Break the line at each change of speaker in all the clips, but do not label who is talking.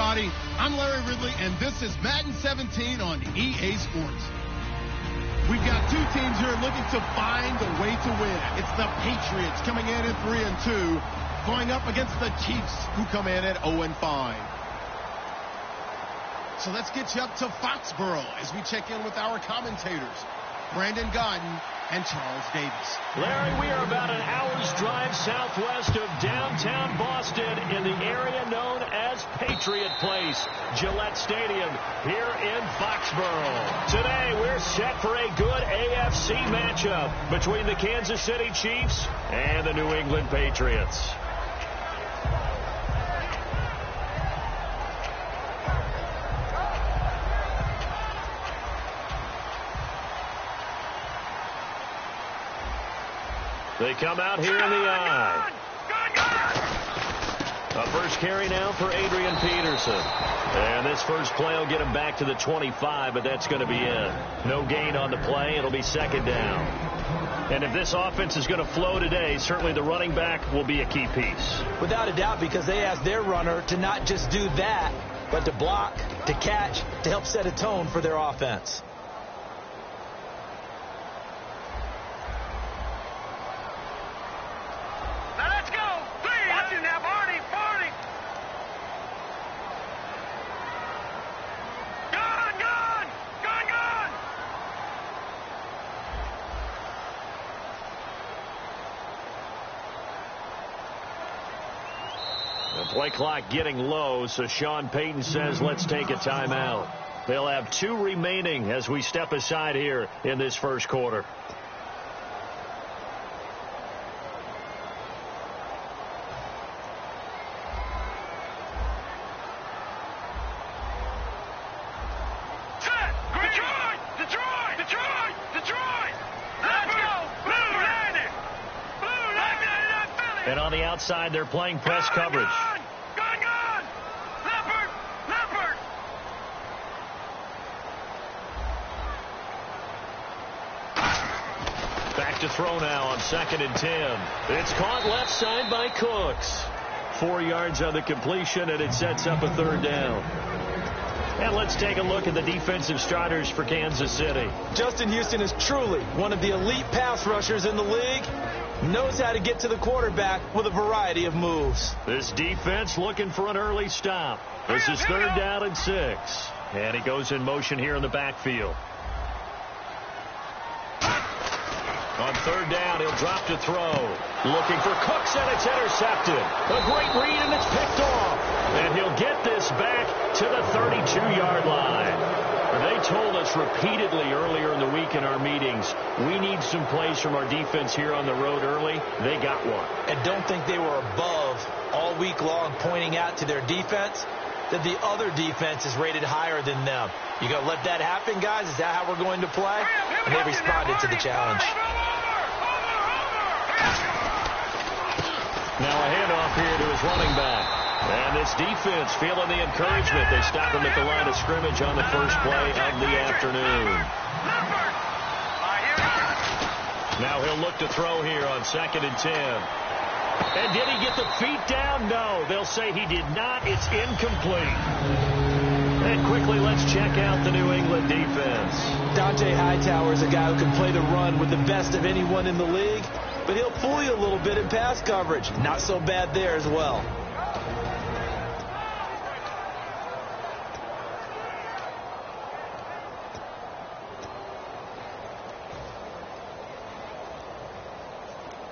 everybody. I'm Larry Ridley, and this is Madden 17 on EA Sports. We've got two teams here looking to find a way to win. It's the Patriots coming in at 3-2, going up against the Chiefs, who come in at 0-5. So let's get you up to Foxborough as we check in with our commentators, Brandon Godden and Charles Davis.
Larry, we are about an hour's drive southwest of downtown Boston in the area known as Patriot Place, Gillette Stadium here in Foxborough. Today, we're set for a good AFC matchup between the Kansas City Chiefs and the New England Patriots. They come out here in the eye. A first carry now for Adrian Peterson. And this first play will get him back to the 25, but that's going to be it. No gain on the play. It'll be second down. And if this offense is going to flow today, certainly the running back will be a key piece.
Without a doubt, because they asked their runner to not just do that, but to block, to catch, to help set a tone for their offense.
Play clock getting low, so Sean Payton says let's take a timeout. They'll have 2 remaining as we step aside here in this first quarter. And on the outside, they're playing press coverage. Back to throw now on 2nd and 10. It's caught left side by Cooks. 4 yards on the completion, and it sets up a third down. And let's take a look at the defensive starters for Kansas City.
Justin Houston is truly one of the elite pass rushers in the league. Knows how to get to the quarterback with a variety of moves.
This defense looking for an early stop. This is 3rd down and 6. And he goes in motion here in the backfield. On 3rd down, he'll drop to throw. Looking for Cooks, and it's intercepted. A great read, and it's picked off. And he'll get this back to the 32-yard line. They told us repeatedly earlier in the week in our meetings, we need some plays from our defense here on the road early. They got one.
And don't think they were above all week long pointing out to their defense that the other defense is rated higher than them. You going to let that happen, guys? Is that how we're going to play? And they responded to the challenge.
Now a handoff here to his running back. And this defense feeling the encouragement. They stop him at the line of scrimmage on the first play of the afternoon. Now he'll look to throw here on 2nd and 10. And did he get the feet down? No, they'll say he did not. It's incomplete. And quickly, let's check out the New England defense.
Dante Hightower is a guy who can play the run with the best of anyone in the league, but he'll fool you a little bit in pass coverage. Not so bad there as well.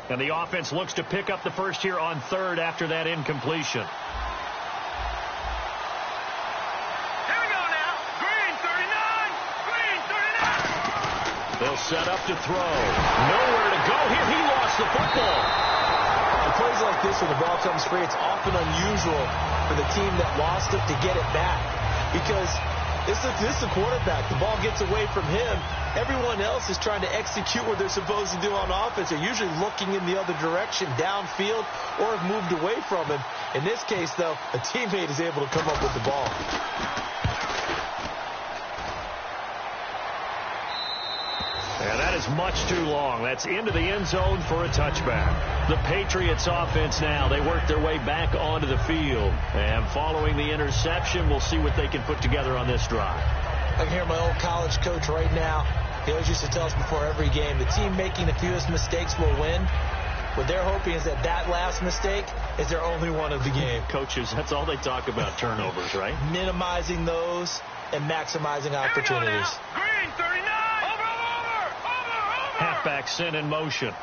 And the offense looks to pick up the first here on 3rd after that incompletion.
Here we go now. Green 39. Green 39.
They'll set up to throw. Nowhere to go here. He lost the football.
On plays like this, when the ball comes free, it's often unusual for the team that lost it to get it back. Because this is the quarterback. The ball gets away from him. Everyone else is trying to execute what they're supposed to do on offense. They're usually looking in the other direction, downfield, or have moved away from him. In this case, though, a teammate is able to come up with the ball.
And that is much too long. That's into the end zone for a touchback. The Patriots offense now, they work their way back onto the field. And following the interception, we'll see what they can put together on this drive.
I can hear my old college coach right now. He always used to tell us before every game, the team making the fewest mistakes will win. What they're hoping is that that last mistake is their only one of the game.
Coaches, that's all they talk about, turnovers, right?
Minimizing those and maximizing opportunities.
Green, 39. Over.
Halfback sent in motion.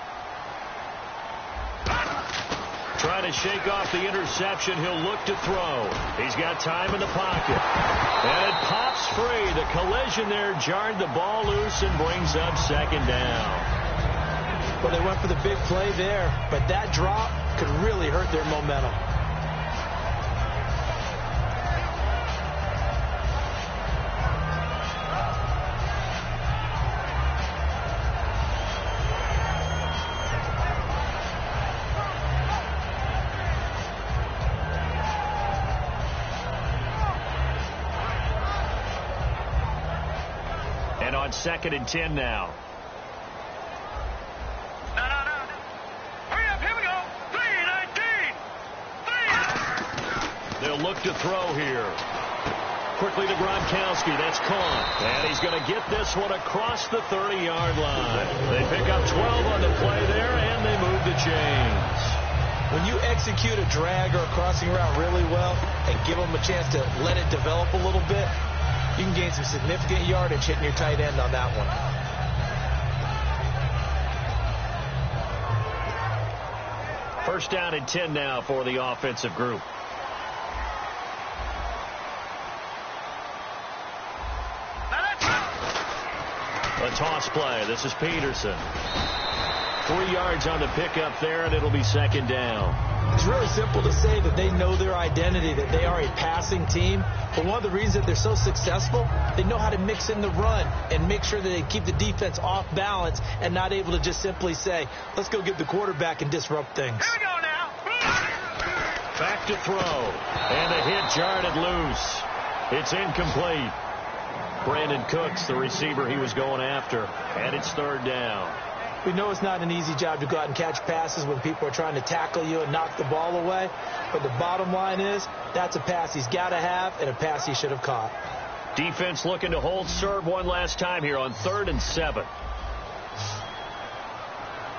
Trying to shake off the interception. He'll look to throw. He's got time in the pocket. And it pops free. The collision there jarred the ball loose and brings up second down.
Well, they went for the big play there, but that drop could really hurt their momentum.
And on 2nd and 10 now.
No. Hurry up, here we go. 3-19.
They'll look to throw here. Quickly to Gronkowski. That's caught. And he's going to get this one across the 30-yard line. They pick up 12 on the play there, and they move the chains.
When you execute a drag or a crossing route really well and give them a chance to let it develop a little bit, you can gain some significant yardage hitting your tight end on that one.
First down and 10 now for the offensive group. A toss play. This is Peterson. 3 yards on the pickup there, and it'll be second down.
It's really simple to say that they know their identity, that they are a passing team. But one of the reasons that they're so successful, they know how to mix in the run and make sure that they keep the defense off balance and not able to just simply say, let's go get the quarterback and disrupt things.
Here we go now.
Back to throw. And the hit jarred it loose. It's incomplete. Brandon Cooks, the receiver he was going after. And it's third down.
We know it's not an easy job to go out and catch passes when people are trying to tackle you and knock the ball away. But the bottom line is, that's a pass he's got to have and a pass he should have caught.
Defense looking to hold serve one last time here on 3rd and 7.
All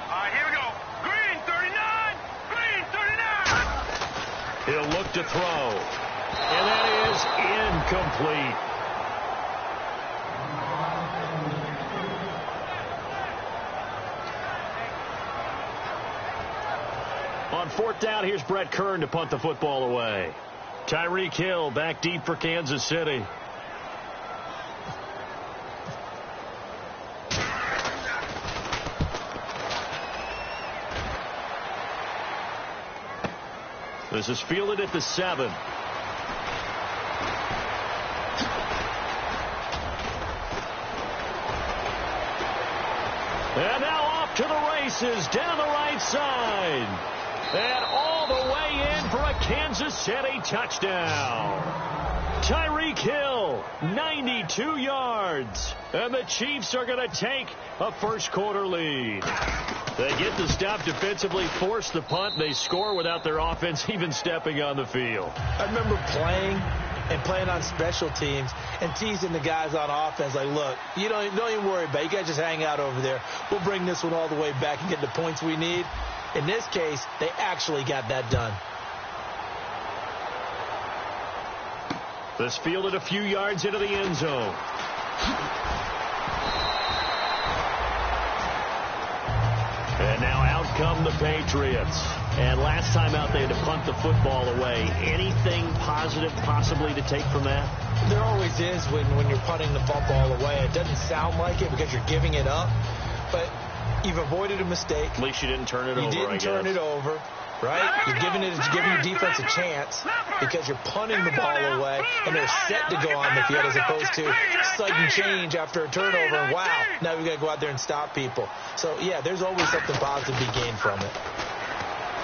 right, here we go. Green, 39. Green, 39.
He'll look to throw. And that is incomplete. On 4th down, here's Brett Kern to punt the football away. Tyreek Hill back deep for Kansas City. This is fielded at the 7. And now off to the races down the right side. And all the way in for a Kansas City touchdown. Tyreek Hill, 92 yards. And the Chiefs are going to take a first-quarter lead. They get the stop defensively, force the punt. They score without their offense even stepping on the field.
I remember playing on special teams and teasing the guys on offense like, look, you don't even worry about it. You guys just hang out over there. We'll bring this one all the way back and get the points we need. In this case, they actually got that done.
This fielded a few yards into the end zone. And now out come the Patriots. And last time out, they had to punt the football away. Anything positive possibly to take from that?
There always is when you're punting the football away. It doesn't sound like it because you're giving it up. But you've avoided a mistake.
At least you didn't turn it over, I guess. You didn't
turn it over, right? You're giving your defense a chance because you're punting the ball away, and they're set to go on the field as opposed to sudden change after a turnover, and wow, now we've got to go out there and stop people. So, yeah, there's always something positive to be gained from it.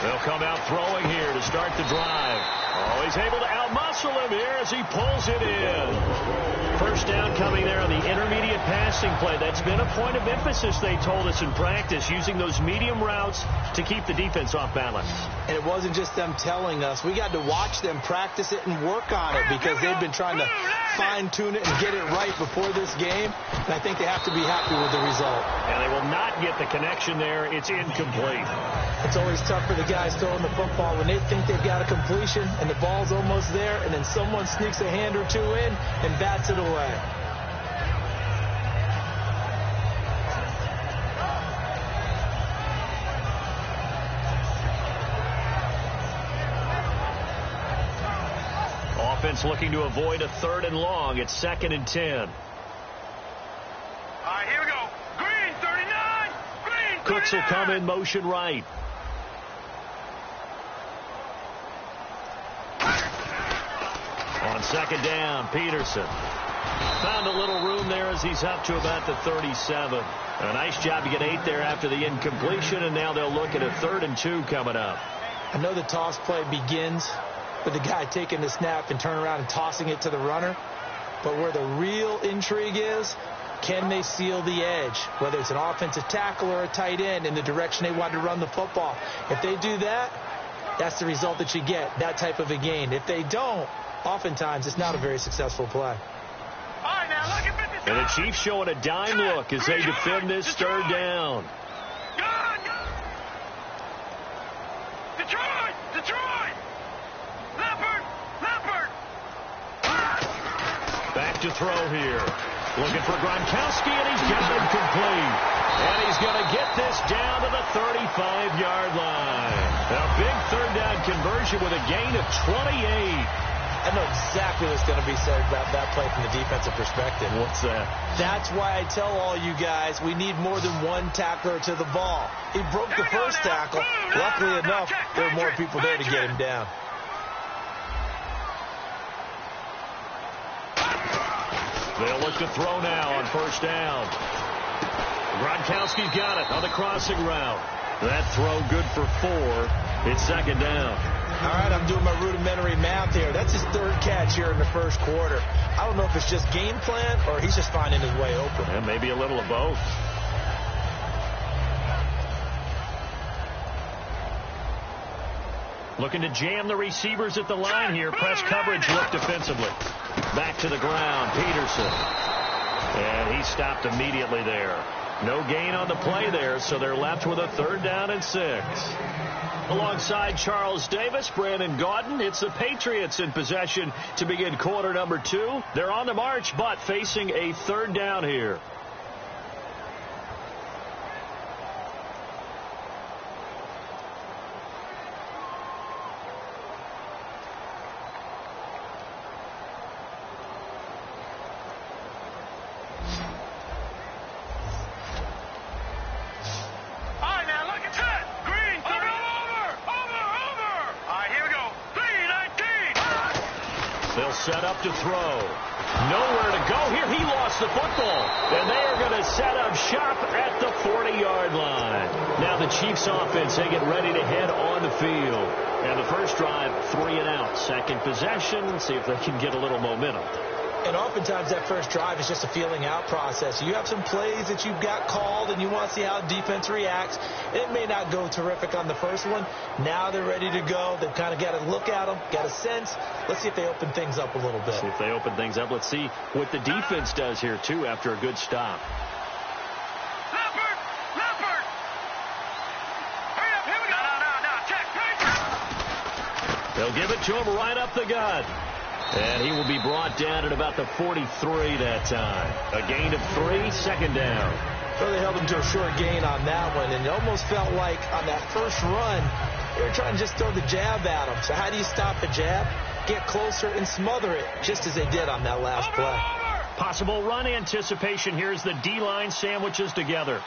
They'll come out throwing here to start the drive. Oh, he's able to outmuscle him here as he pulls it in. First down coming there on the intermediate passing play. That's been a point of emphasis, they told us in practice, using those medium routes to keep the defense off balance.
And it wasn't just them telling us. We got to watch them practice it and work on it because they've been trying to fine-tune it and get it right before this game. And I think they have to be happy with the result.
And they will not get the connection there. It's incomplete.
It's always tough for the guys throwing the football when they think they've got a completion and the ball's almost there, and then someone sneaks a hand or two in and bats it away.
Offense looking to avoid a 3rd and long. It's 2nd and 10.
All right, here we go. Green 39. Green 39.
Cooks will come in motion right. On 2nd down, Peterson found a little room there as he's up to about the 37. A nice job to get 8 there after the incompletion, and now they'll look at a 3rd and 2 coming up.
I know the toss play begins with the guy taking the snap and turning around and tossing it to the runner, but where the real intrigue is, can they seal the edge, whether it's an offensive tackle or a tight end, in the direction they want to run the football? If they do that, that's the result that you get, that type of a gain. If they don't, oftentimes it's not a very successful play.
All right, now look at 57.
And the Chiefs showing a dime look as they defend this 3rd down.
Detroit! Detroit! Leopard! Leopard!
Back to throw here. Looking for Gronkowski, and he's got him complete. And he's going to get this down to the 35-yard line. A big 3rd down conversion with a gain of 28.
I know exactly what's going to be said about that play from the defensive perspective.
What's that?
That's why I tell all you guys we need more than one tackler to the ball. He broke the first tackle. Luckily enough, there were more people there to get him down.
They'll look to throw now on 1st down. Gronkowski's got it on the crossing route. That throw good for 4. It's 2nd down.
All right, I'm doing my rudimentary math here. That's his 3rd catch here in the 1st quarter. I don't know if it's just game plan or he's just finding his way open.
And maybe a little of both. Looking to jam the receivers at the line here. Press coverage look defensively. Back to the ground, Peterson. And he stopped immediately there. No gain on the play there, so they're left with a 3rd down and 6. Alongside Charles Davis, Brandon Gaudin, it's the Patriots in possession to begin quarter number 2. They're on the march, but facing a 3rd down here. Set up to throw. Nowhere to go here. He lost the football. And they are going to set up shop at the 40-yard line. Now the Chiefs offense, they get ready to head on the field. And the first drive, 3 and out. Second possession, see if they can get a little momentum.
And oftentimes that first drive is just a feeling out process. You have some plays that you've got called and you want to see how defense reacts. It may not go terrific on the first one. Now they're ready to go. They've kind of got to look at them, got a sense. Let's see if they open things up a little bit.
See if they open things up. Let's see what the defense does here, too, after a good stop.
Leopard! Leopard! Hurry up, here we go! No, check, right.
They'll give it to him right up the gut. And he will be brought down at about the 43 that time. A gain of 3, 2nd down.
Well, they held him to a short gain on that one, and it almost felt like on that first run, they were trying to just throw the jab at him. So how do you stop the jab? Get closer and smother it, just as they did on that last play.
Possible run anticipation. Here's the D-line sandwiches together.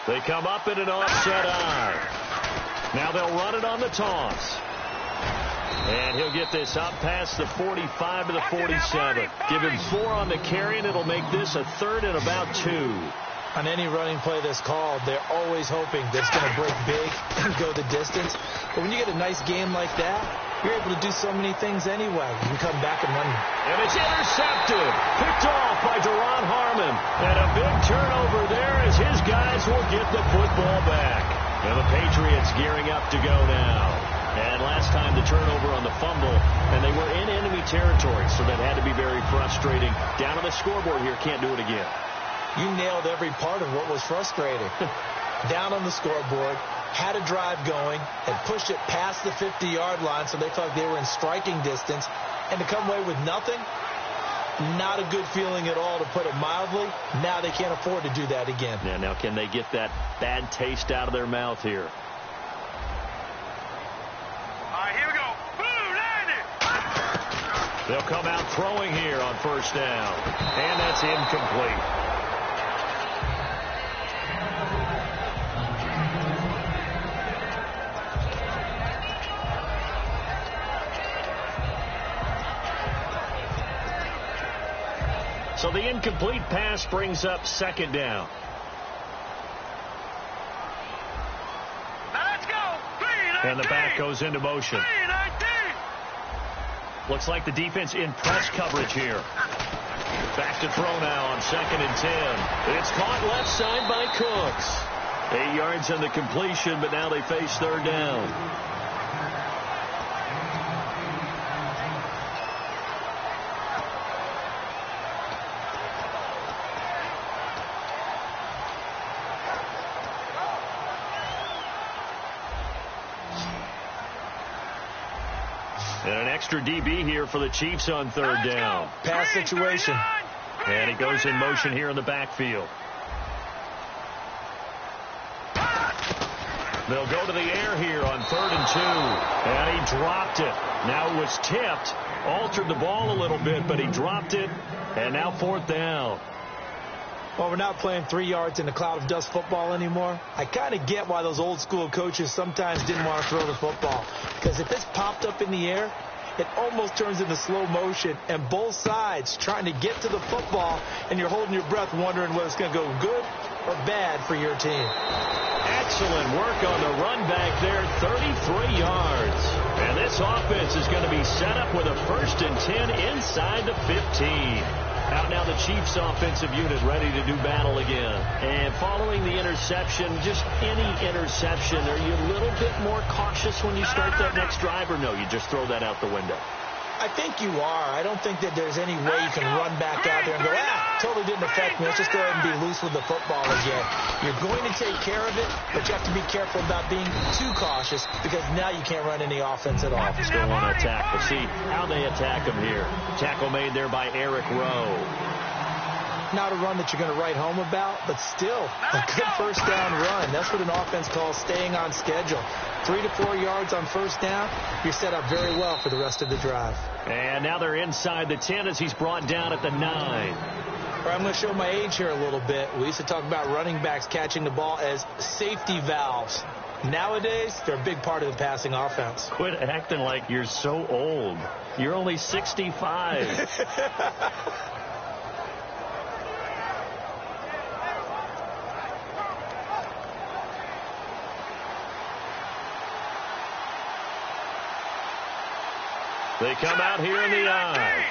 They come up in an offset eye. Now they'll run it on the toss. And he'll get this up past the 45 to the 47. Give him 4 on the carry, and it'll make this a 3rd and about 2.
On any running play that's called, they're always hoping that it's going to break big and go the distance. But when you get a nice game like that, you're able to do so many things anyway. You can come back and run.
And it's intercepted. Picked off by Deron Harmon. And a big turnover there as his guys will get the football back. And the Patriots gearing up to go now. And last time the turnover on the fumble, and they were in enemy territory, so that had to be very frustrating. Down on the scoreboard here, can't do it again.
You nailed every part of what was frustrating. Down on the scoreboard, had a drive going, and pushed it past the 50-yard line, so they felt they were in striking distance. And to come away with nothing, not a good feeling at all, to put it mildly. Now they can't afford to do that again.
Yeah, now can they get that bad taste out of their mouth here?
All right, here we go. Boom, landed.
They'll come out throwing here on first down. And that's incomplete. So the incomplete pass brings up second down.
Let's go.
And the back goes into motion. Looks like the defense in press coverage here. Back to throw now on 2nd and 10. It's caught left side by Cooks. 8 yards on the completion, but now they face third down. And an extra DB here for the Chiefs on third down.
Pass situation.
And he goes in motion here in the backfield. They'll go to the air here on 3rd and 2. And he dropped it. Now it was tipped. Altered the ball a little bit, but he dropped it. And now 4th down.
Well, we're not playing 3 yards in a cloud of dust football anymore. I kind of get why those old school coaches sometimes didn't want to throw the football. Because if it's popped up in the air, it almost turns into slow motion. And both sides trying to get to the football, and you're holding your breath wondering whether it's going to go good or bad for your team.
Excellent work on the run back there, 33 yards. And this offense is going to be set up with a 1st and 10 inside the 15. Out now the Chiefs offensive unit ready to do battle again. And following the interception, just any interception, are you a little bit more cautious when you start that next drive, or no, you just throw that out the window?
I think you are. I don't think that there's any way you can run back out there and go, totally didn't affect me. Let's just go ahead and be loose with the football again. You're going to take care of it, but you have to be careful about being too cautious, because now you can't run any offense at all.
Still want to attack. We'll see how they attack him here. Tackle made there by Eric Rowe.
Not a run that you're going to write home about, but still a good first down run. That's what an offense calls staying on schedule. 3 to 4 yards on first down, you're set up very well for the rest of the drive.
And now they're inside the 10 as he's brought down at the 9.
I'm going to show my age here a little bit. We used to talk about running backs catching the ball as safety valves. Nowadays, they're a big part of the passing offense.
Quit acting like you're so old. You're only 65. They come out here in the eye.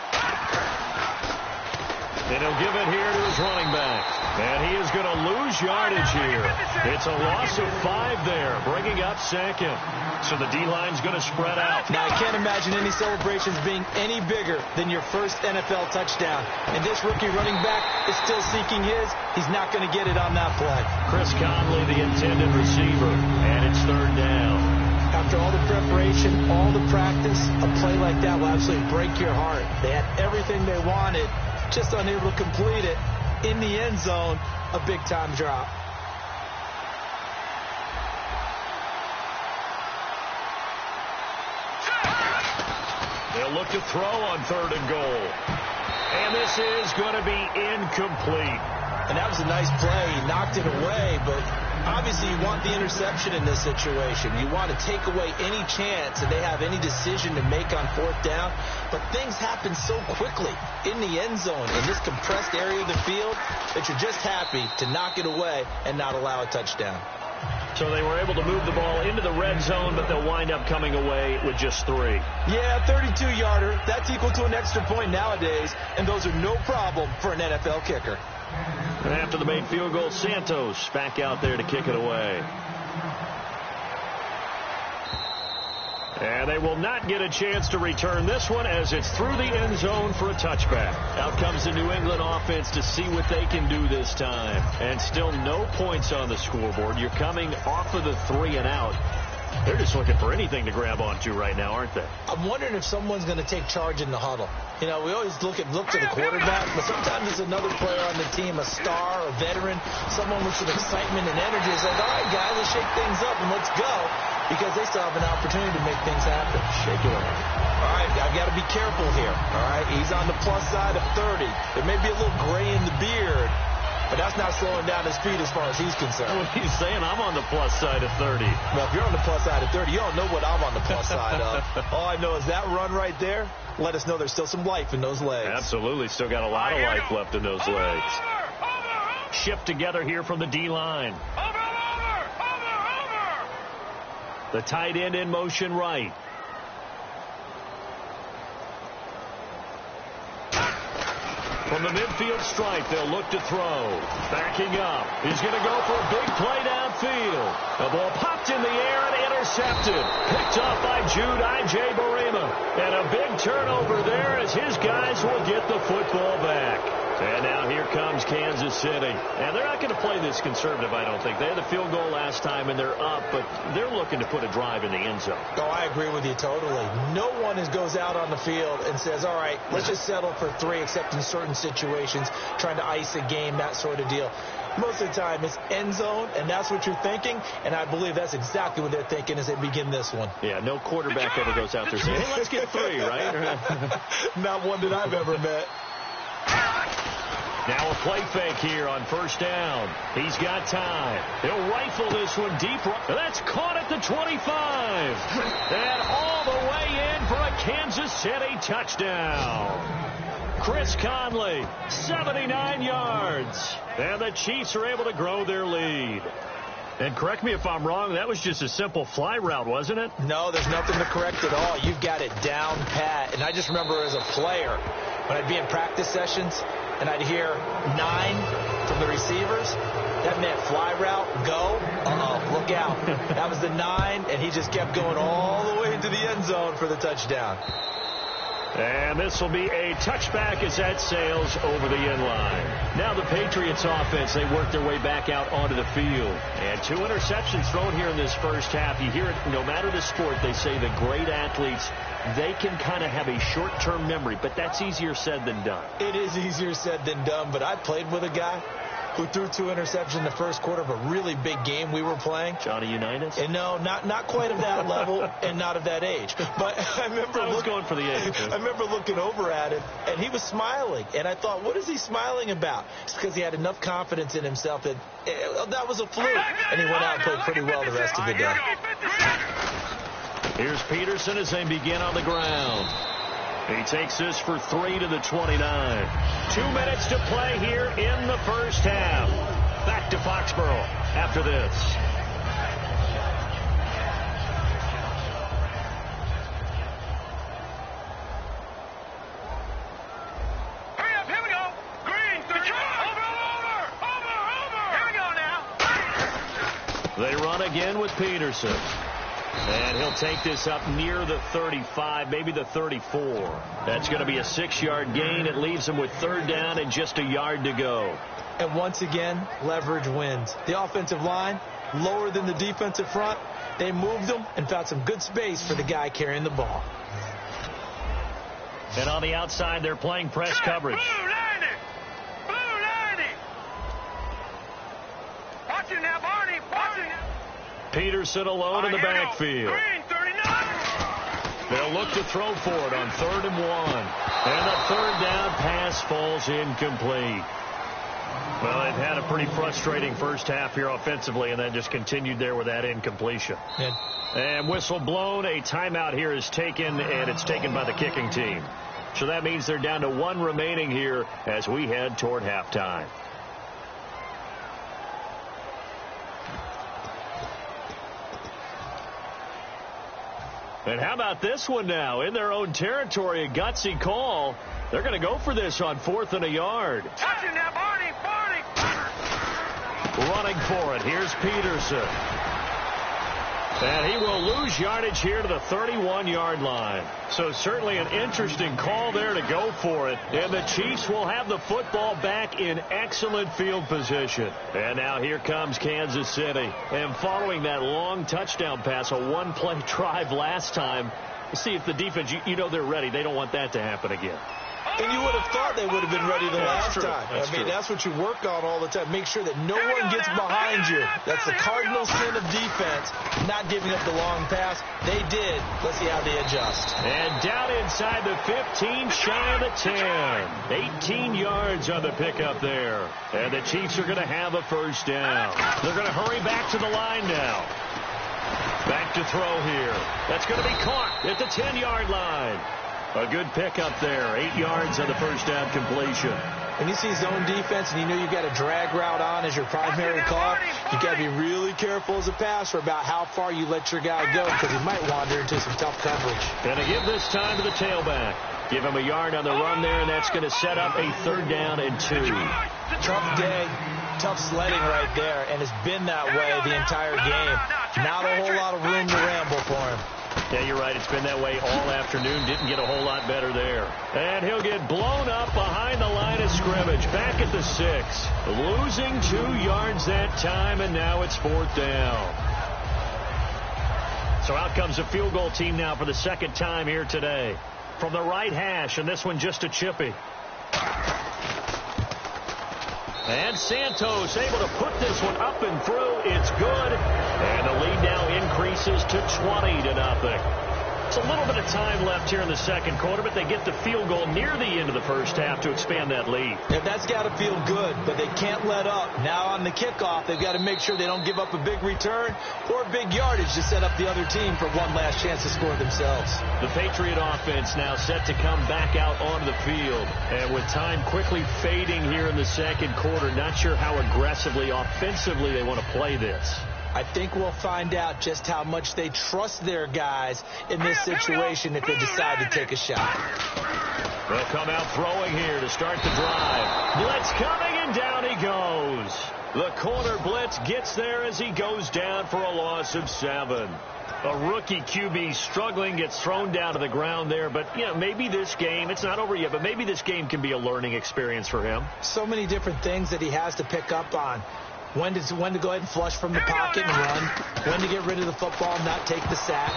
And he'll give it here to his running back. And he is going to lose yardage here. It's a loss of 5 there, bringing up 2nd. So the D-line's going to spread out.
Now, I can't imagine any celebrations being any bigger than your first NFL touchdown. And this rookie running back is still seeking his. He's not going to get it on that play.
Chris Conley, the intended receiver. And it's 3rd down.
After all the preparation, all the practice, a play like that will absolutely break your heart. They had everything they wanted, just unable to complete it. In the end zone, a big-time drop.
They'll look to throw on 3rd and goal. And this is going to be incomplete.
And that was a nice play. He knocked it away, but obviously you want the interception in this situation. You want to take away any chance that they have any decision to make on 4th down. But things happen so quickly in the end zone in this compressed area of the field that you're just happy to knock it away and not allow a touchdown.
So they were able to move the ball into the red zone, but they'll wind up coming away with just 3.
Yeah, 32-yarder. That's equal to an extra point nowadays, and those are no problem for an NFL kicker.
And after the made field goal, Santos back out there to kick it away. And they will not get a chance to return this one as it's through the end zone for a touchback. Out comes the New England offense to see what they can do this time. And still no points on the scoreboard. You're coming off of the 3 and out. They're just looking for anything to grab onto right now, aren't they?
I'm wondering if someone's going to take charge in the huddle. You know, we always look to the quarterback, but sometimes it's another player on the team, a star, a veteran, someone with some excitement and energy. It's like, all right, guys, let's shake things up and let's go, because they still have an opportunity to make things happen.
Shake it up.
All right, I've got to be careful here. All right, he's on the plus side of 30. There may be a little gray in the beard, but that's not slowing down his speed as far as he's concerned.
What he's saying, I'm on the plus side of 30.
Well, if you're on the plus side of 30, you don't know what I'm on the plus side of. All I know is that run right there let us know there's still some life in those legs.
Absolutely, still got a lot of life left in those legs. Shift together here from the D-line. The tight end in motion right. From the midfield stripe, they'll look to throw. Backing up. He's going to go for a big play downfield. The ball popped in the air and intercepted. Picked off by Jude I.J. Barema. And a big turnover there as his guys will get the football back. And now here comes Kansas City. And they're not going to play this conservative, I don't think. They had the field goal last time, and they're up, but they're looking to put a drive in the end zone.
Oh, I agree with you totally. No one goes out on the field and says, all right, let's just settle for 3, except in certain situations, trying to ice a game, that sort of deal. Most of the time, it's end zone, and that's what you're thinking, and I believe that's exactly what they're thinking as they begin this one.
Yeah, no quarterback ever goes out there saying, hey, let's get 3, right?
Not one that I've ever met.
Now a play fake here on first down. He's got time. He'll rifle this one deep. That's caught at the 25. And all the way in for a Kansas City touchdown. Chris Conley, 79 yards. And the Chiefs are able to grow their lead. And correct me if I'm wrong, that was just a simple fly route, wasn't it?
No, there's nothing to correct at all. You've got it down pat. And I just remember as a player, when I'd be in practice sessions, and I'd hear 9 from the receivers, that meant fly route, go, look out. That was the 9, and he just kept going all the way into the end zone for the touchdown.
And this will be a touchback as that sails over the end line. Now the Patriots offense, they work their way back out onto the field. And 2 interceptions thrown here in this first half. You hear it, no matter the sport, they say the great athletes, they can kind of have a short-term memory, but that's easier said than done.
It is easier said than done, but I played with a guy who threw 2 interceptions in the first quarter of a really big game we were playing.
Johnny Unitas?
And no, not quite of that level and not of that age. But I remember
going for the age.
I remember looking over at him, and he was smiling. And I thought, what is he smiling about? It's because he had enough confidence in himself that that was a fluke. And he went out and played pretty well the rest of the day.
Here's Peterson as they begin on the ground. He takes this for 3 to the 29. 2 minutes to play here in the first half. Back to Foxborough after this.
Hurry up, here we go. Green, over. Here we go now.
They run again with Peterson. And he'll take this up near the 35, maybe the 34. That's going to be a 6-yard gain. It leaves him with 3rd down and just a yard to go.
And once again, leverage wins. The offensive line, lower than the defensive front. They moved them and found some good space for the guy carrying the ball.
And on the outside, they're playing press coverage.
Blue 90. Blue 90. Watch it now, Barney. Watch it now.
Peterson alone in the backfield.
Green, 39.
They'll look to throw for it on 3rd and 1. And the 3rd down pass falls incomplete. Well, they've had a pretty frustrating first half here offensively, and then just continued there with that incompletion. And whistle blown. A timeout here is taken, and it's taken by the kicking team. So that means they're down to 1 remaining here as we head toward halftime. And how about this one now? In their own territory, a gutsy call. They're going to go for this on 4th and a yard.
Touch him now, Barney!
Running for it. Here's Peterson. And he will lose yardage here to the 31-yard line. So certainly an interesting call there to go for it. And the Chiefs will have the football back in excellent field position. And now here comes Kansas City. And following that long touchdown pass, a one-play drive last time, see if the defense, you know they're ready. They don't want that to happen again.
And you would have thought they would have been ready the last time.
That's
what you work on all the time. Make sure that no one gets behind you. That's the cardinal sin of defense, not giving up the long pass. They did. Let's see how they adjust.
And down inside the 15, shy of the 10. 18 yards on the pickup there. And the Chiefs are going to have a first down. They're going to hurry back to the line now. Back to throw here. That's going to be caught at the 10-yard line. A good pickup there. 8 yards on the first down completion.
When you see zone defense and you know you've got a drag route on as your primary call, you got to be really careful as a passer about how far you let your guy go because he might wander into some tough coverage.
Going to give this time to the tailback. Give him a yard on the run there, and that's going to set up a 3rd down and 2.
Tough day, tough sledding right there, and it's been that way the entire game. Not a whole lot of room to ramble for him.
Yeah, you're right. It's been that way all afternoon. Didn't get a whole lot better there. And he'll get blown up behind the line of scrimmage. Back at the 6. Losing 2 yards that time, and now it's 4th down. So out comes the field goal team now for the 2nd time here today. From the right hash, and this one just a chippy. And Santos able to put this one up and through. It's good. And the lead now increases to 20-0. It's a little bit of time left here in the 2nd quarter, but they get the field goal near the end of the 1st half to expand that lead.
Yeah, that's got to feel good, but they can't let up. Now on the kickoff, they've got to make sure they don't give up a big return or big yardage to set up the other team for one last chance to score themselves.
The Patriot offense now set to come back out onto the field. And with time quickly fading here in the 2nd quarter, not sure how aggressively, offensively they want to play this.
I think we'll find out just how much they trust their guys in this situation if they decide to take a shot.
They'll come out throwing here to start the drive. Blitz coming, and down he goes. The corner blitz gets there as he goes down for a loss of 7. A rookie QB struggling, gets thrown down to the ground there. But, you know, maybe this game, it's not over yet, but maybe this game can be a learning experience for him.
So many different things that he has to pick up on. When to go ahead and flush from the pocket and run. When to get rid of the football and not take the sack.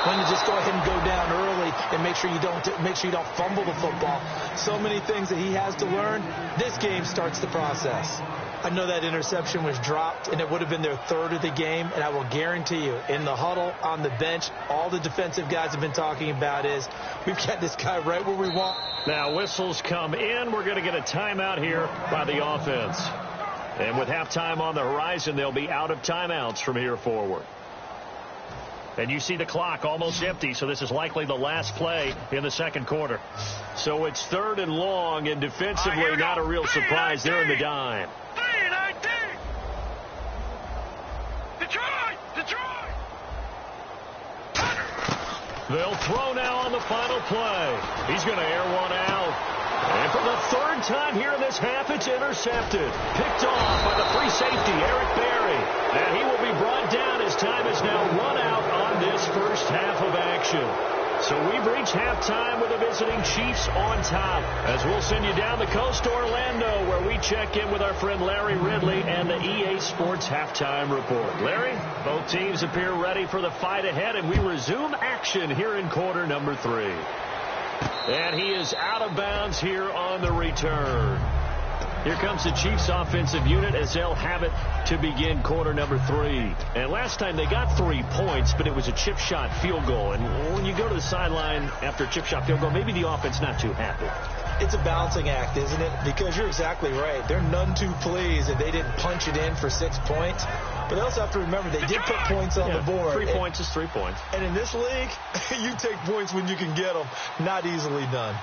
When to just go ahead and go down early and make sure you don't fumble the football. So many things that he has to learn. This game starts the process. I know that interception was dropped, and it would have been their 3rd of the game, and I will guarantee you, in the huddle, on the bench, all the defensive guys have been talking about is, we've got this guy right where we want.
Now whistles come in. We're going to get a timeout here by the offense. And with halftime on the horizon, they'll be out of timeouts from here forward. And you see the clock almost empty, so this is likely the last play in the 2nd quarter. So it's 3rd and long, and defensively not a real surprise. They're in the dime.
3-19. Detroit!
They'll throw now on the final play. He's going to air one out. And for the 3rd time here in this half, it's intercepted. Picked off by the free safety, Eric Berry. And he will be brought down as time is now run out on this 1st half of action. So we've reached halftime with the visiting Chiefs on top. As we'll send you down the coast to Orlando, where we check in with our friend Larry Ridley and the EA Sports Halftime Report. Larry, both teams appear ready for the fight ahead, and we resume action here in quarter number 3. And he is out of bounds here on the return. Here comes the Chiefs offensive unit as they'll have it to begin quarter number 3. And last time they got 3 points, but it was a chip shot field goal. And when you go to the sideline after a chip shot field goal, maybe the offense not too happy.
It's a balancing act, isn't it? Because you're exactly right. They're none too pleased that they didn't punch it in for 6 points. But they also have to remember they did put points on the board.
3 points is 3 points.
And in this league, you take points when you can get them. Not easily done.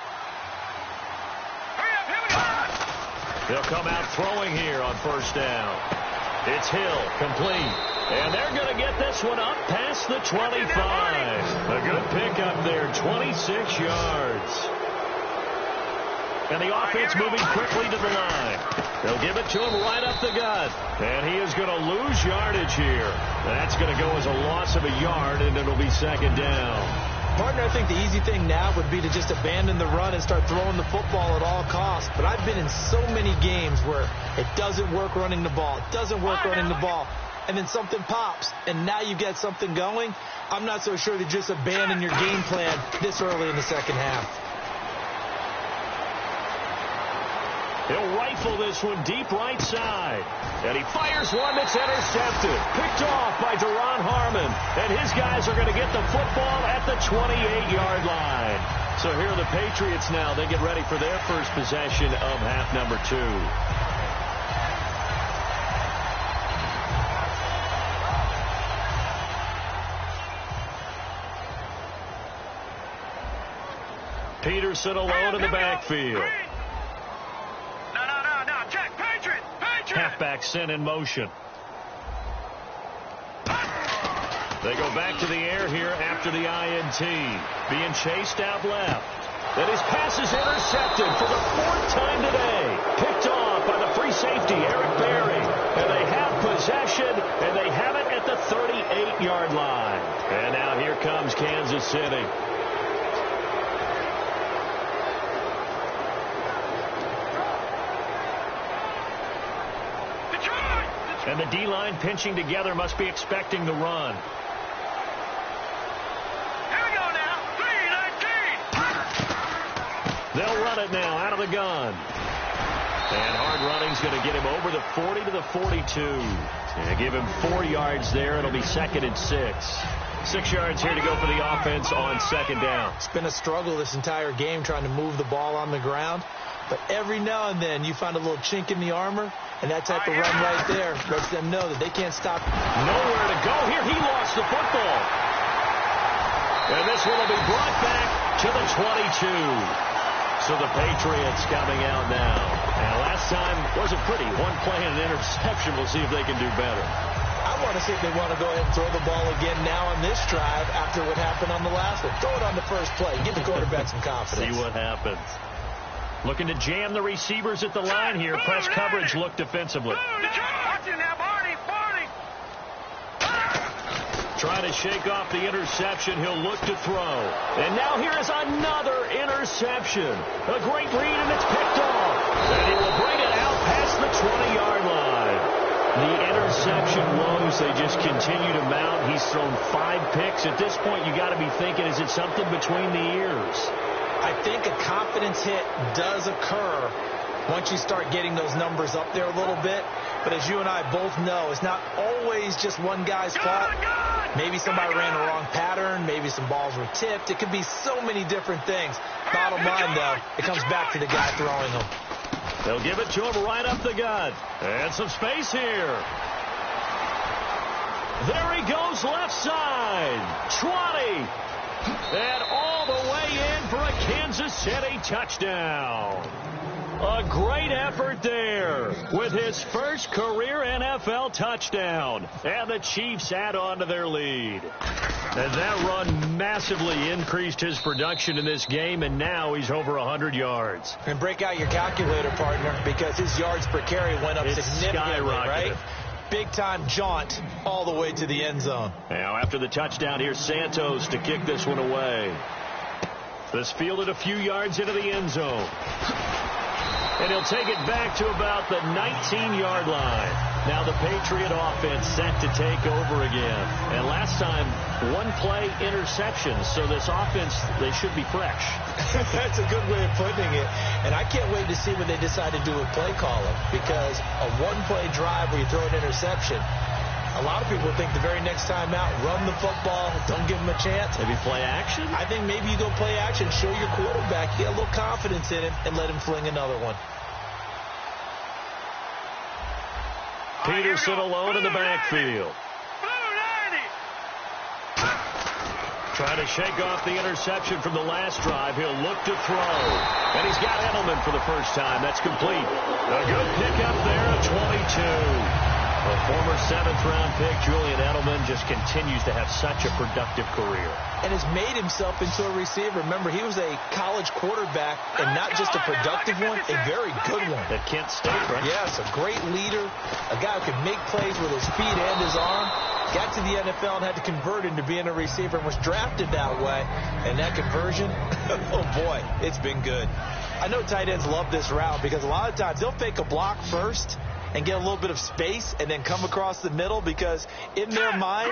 They'll come out throwing here on 1st down. It's Hill, complete. And they're going to get this one up past the 25. A good pickup there, 26 yards. And the offense moving quickly to the line. They'll give it to him right up the gut. And he is going to lose yardage here. That's going to go as a loss of a yard, and it'll be second down.
Partner, I think the easy thing now would be to just abandon the run and start throwing the football at all costs. But I've been in so many games where it doesn't work running the ball. It doesn't work running the ball. And then something pops, and now you get something going. I'm not so sure to just abandon your game plan this early in the second half.
He'll rifle this one deep right side. And he fires one that's intercepted. Picked off by Deron Harmon. And his guys are going to get the football at the 28-yard line. So here are the Patriots now. They get ready for their first possession of half number 2. Peterson alone in the backfield. Halfback sent in motion. They go back to the air here after the INT. Being chased out left. And his pass is intercepted for the 4th time today. Picked off by the free safety, Eric Berry. And they have possession, and they have it at the 38-yard line. And now here comes Kansas City. And the D-line pinching together must be expecting the run.
Here we go now. 3-19.
They'll run it now out of the gun. And hard running's going to get him over the 40 to the 42. And give him 4 yards there. It'll be 2nd and 6. 6 yards here to go for the offense on second down.
It's been a struggle this entire game trying to move the ball on the ground. But every now and then you find a little chink in the armor, and that type of run right there lets them know that they can't stop.
Nowhere to go here. He lost the football. And this one will be brought back to the 22. So the Patriots coming out now. And last time wasn't pretty. One play and an interception. We'll see if they can do better.
I want to see if they want to go ahead and throw the ball again now on this drive after what happened on the last one. Throw it on the first play. Give the quarterback some confidence.
See what happens. Looking to jam the receivers at the line here. Press coverage look defensively. Trying to shake off the interception. He'll look to throw. And now here is another interception. A great read, and it's picked off. And he will bring it out past the 20-yard line. The interception woes, they just continue to mount. He's thrown 5 picks. At this point, you got to be thinking, is it something between the ears?
I think a confidence hit does occur once you start getting those numbers up there a little bit. But as you and I both know, it's not always just one guy's fault. Maybe somebody ran the wrong pattern. Maybe some balls were tipped. It could be so many different things. Bottom line, though, it comes back to the guy throwing them.
They'll give it to him right up the gut. And some space here. There he goes left side. 20. And all the way in for a Kansas City touchdown. A great effort there with his first career NFL touchdown. And the Chiefs add on to their lead. And that run massively increased his production in this game, and now he's over 100 yards.
And break out your calculator, partner, because his yards per carry went up significantly, right? Big-time jaunt all the way to the end zone.
Now, after the touchdown, here's Santos to kick this one away. This fielded a few yards into the end zone. And he'll take it back to about the 19-yard line. Now the Patriot offense set to take over again. And last time, 1-play interceptions. So this offense, they should be fresh.
That's a good way of putting it. And I can't wait to see what they decide to do with play calling. Because a 1-play drive where you throw an interception, a lot of people think the very next time out, run the football, don't give them a chance.
Maybe play action?
I think maybe you go play action, show your quarterback, get a little confidence in him, and let him fling another one.
Peterson alone in the backfield. Trying to shake off the interception from the last drive. He'll look to throw. And he's got Edelman for the first time. That's complete. A good pickup there at 22. The former 7th-round pick, Julian Edelman, just continues to have such a productive career.
And has made himself into a receiver. Remember, he was a college quarterback, and not just a productive one, a very good one.
At Kent State, right?
Yes, a great leader, a guy who could make plays with his feet and his arm. Got to the NFL and had to convert into being a receiver and was drafted that way. And that conversion, oh boy, it's been good. I know tight ends love this route because a lot of times they'll fake a block first and get a little bit of space and then come across the middle because in their mind,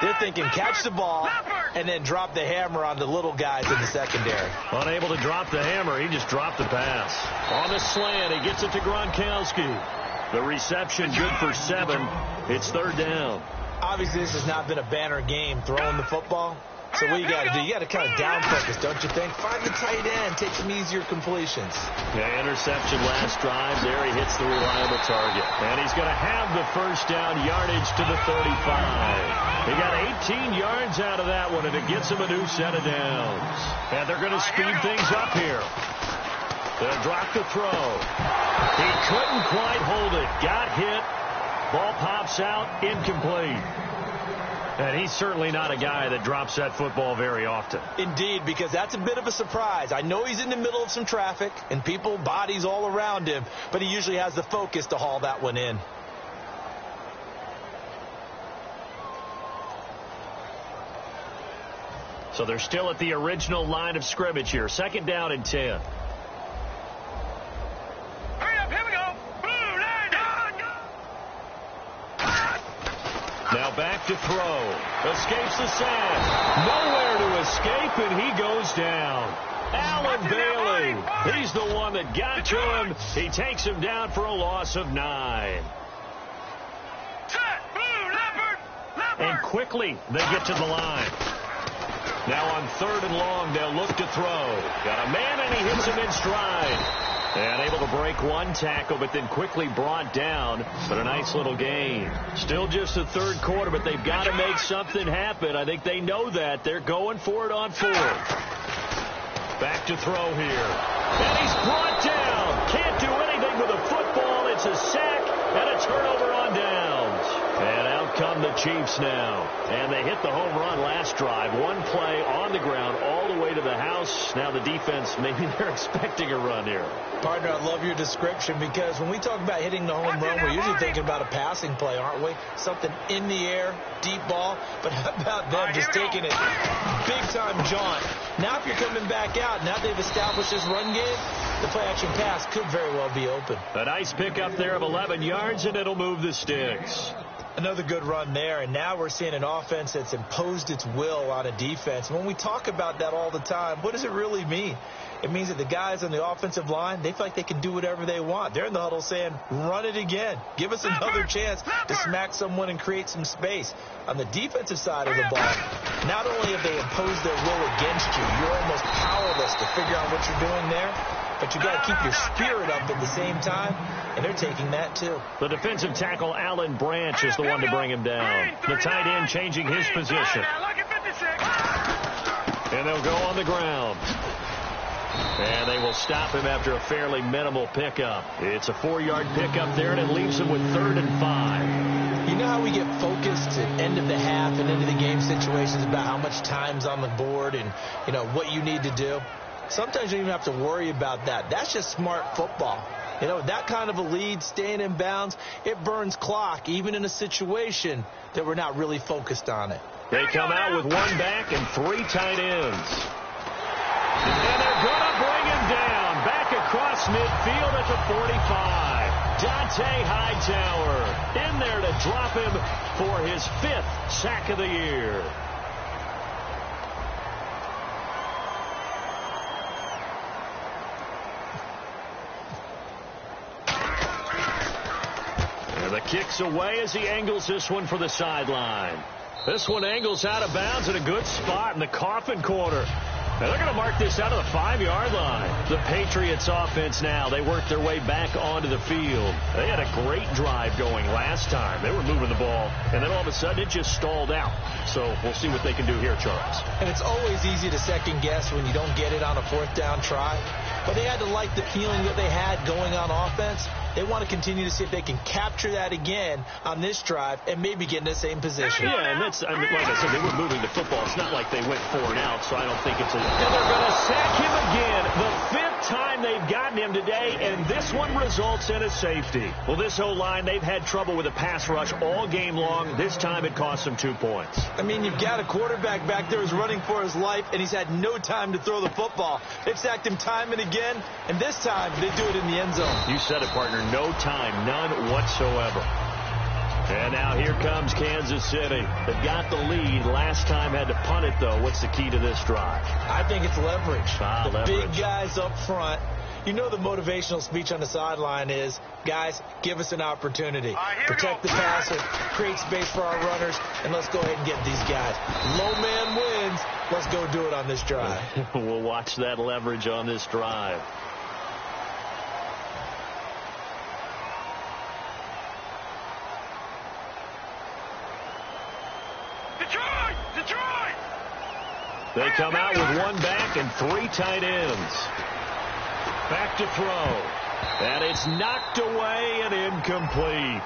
they're thinking catch the ball and then drop the hammer on the little guys in the secondary.
Unable to drop the hammer, he just dropped the pass. On the slant, he gets it to Gronkowski. The reception good for 7. It's 3rd down.
Obviously, this has not been a banner game throwing the football. So what you got to do? You got to kind of down focus, don't you think? Find the tight end, take some easier completions.
Yeah, interception last drive. There he hits the reliable target. And he's going to have the first down yardage to the 35. He got 18 yards out of that one, and it gets him a new set of downs. And they're going to speed things up here. They'll drop the throw. He couldn't quite hold it. Got hit. Ball pops out, incomplete. And he's certainly not a guy that drops that football very often.
Indeed, because that's a bit of a surprise. I know he's in the middle of some traffic and people, bodies all around him, but he usually has the focus to haul that one in.
So they're still at the original line of scrimmage here. 2nd down and 10. Now back to throw. Escapes the sack. Nowhere to escape, and he goes down. Alan Bailey. He's the one that got to him. He takes him down for a loss of 9. And quickly they get to the line. Now on 3rd and long, they'll look to throw. Got a man, and he hits him in stride. And able to break one tackle, but then quickly brought down. But a nice little gain. Still just the 3rd quarter, but they've got to make something happen. I think they know that. They're going for it on 4th. Back to throw here. And he's brought down. Can't do anything with a football. It's a sack and a turnover on downs. And out come the Chiefs now. And they hit the home run last drive. One play on the ground all the way to the house. Now the defense, maybe they're expecting a run here.
Partner, I love your description because when we talk about hitting the home run, we're usually thinking about a passing play, aren't we? Something in the air, deep ball. But how about them just taking it big-time jaunt? Now if you're coming back out, now they've established this run game, the play-action pass could very well be open.
A nice pickup there of 11 yards, and it'll move the sticks.
Another good run there, and now we're seeing an offense that's imposed its will on a defense. When we talk about that all the time, what does it really mean? It means that the guys on the offensive line, they feel like they can do whatever they want. They're in the huddle saying, run it again. Give us another chance to smack someone and create some space. On the defensive side of the ball, not only have they imposed their will against you, you're almost powerless to figure out what you're doing there, but you got to keep your spirit up at the same time, and they're taking that too.
The defensive tackle, Alan Branch, is the one to bring him down. The tight end changing his position. And they'll go on the ground. And they will stop him after a fairly minimal pickup. It's a 4-yard pickup there, and it leaves him with 3rd and 5.
You know how we get focused at end of the half and into the game situations about how much time's on the board and, you know, what you need to do? Sometimes you don't even have to worry about that. That's just smart football. You know, that kind of a lead, staying in bounds, it burns clock, even in a situation that we're not really focused on it.
They come out with 1 back and 3 tight ends. And they're going to bring him down. Back across midfield at the 45. Dante Hightower in there to drop him for his 5th sack of the year. And the kick's away as he angles this one for the sideline. This one angles out of bounds in a good spot in the coffin corner. Now they're going to mark this out of the 5-yard line. The Patriots offense now, they worked their way back onto the field. They had a great drive going last time. They were moving the ball, and then all of a sudden it just stalled out. So we'll see what they can do here, Charles.
And it's always easy to second guess when you don't get it on a 4th down try. But they had to like the feeling that they had going on offense. They want to continue to see if they can capture that again on this drive and maybe get in the same position.
Yeah, and that's, I mean, like I said, they were moving the football. It's not like they went 4 and out, so I don't think it's a... And they're going to sack him again. The 5th time they've gotten him today, and this one results in a safety. Well, this O-line, they've had trouble with a pass rush all game long. This time it cost them 2 points.
I mean, you've got a quarterback back there who's running for his life, and he's had no time to throw the football. They've sacked him time and again, and this time they do it in the end zone.
You said it, partner. No time, none whatsoever. And now here comes Kansas City. They've got the lead. Last time had to punt it, though. What's the key to this drive?
I think it's leverage. The
leverage.
Big guys up front. You know the motivational speech on the sideline is, guys, give us an opportunity. Protect the passer, create space for our runners, and let's go ahead and get these guys. Low man wins. Let's go do it on this drive.
We'll watch that leverage on this drive.
Detroit!
They come out with 1 back and 3 tight ends. Back to throw. And it's knocked away and incomplete.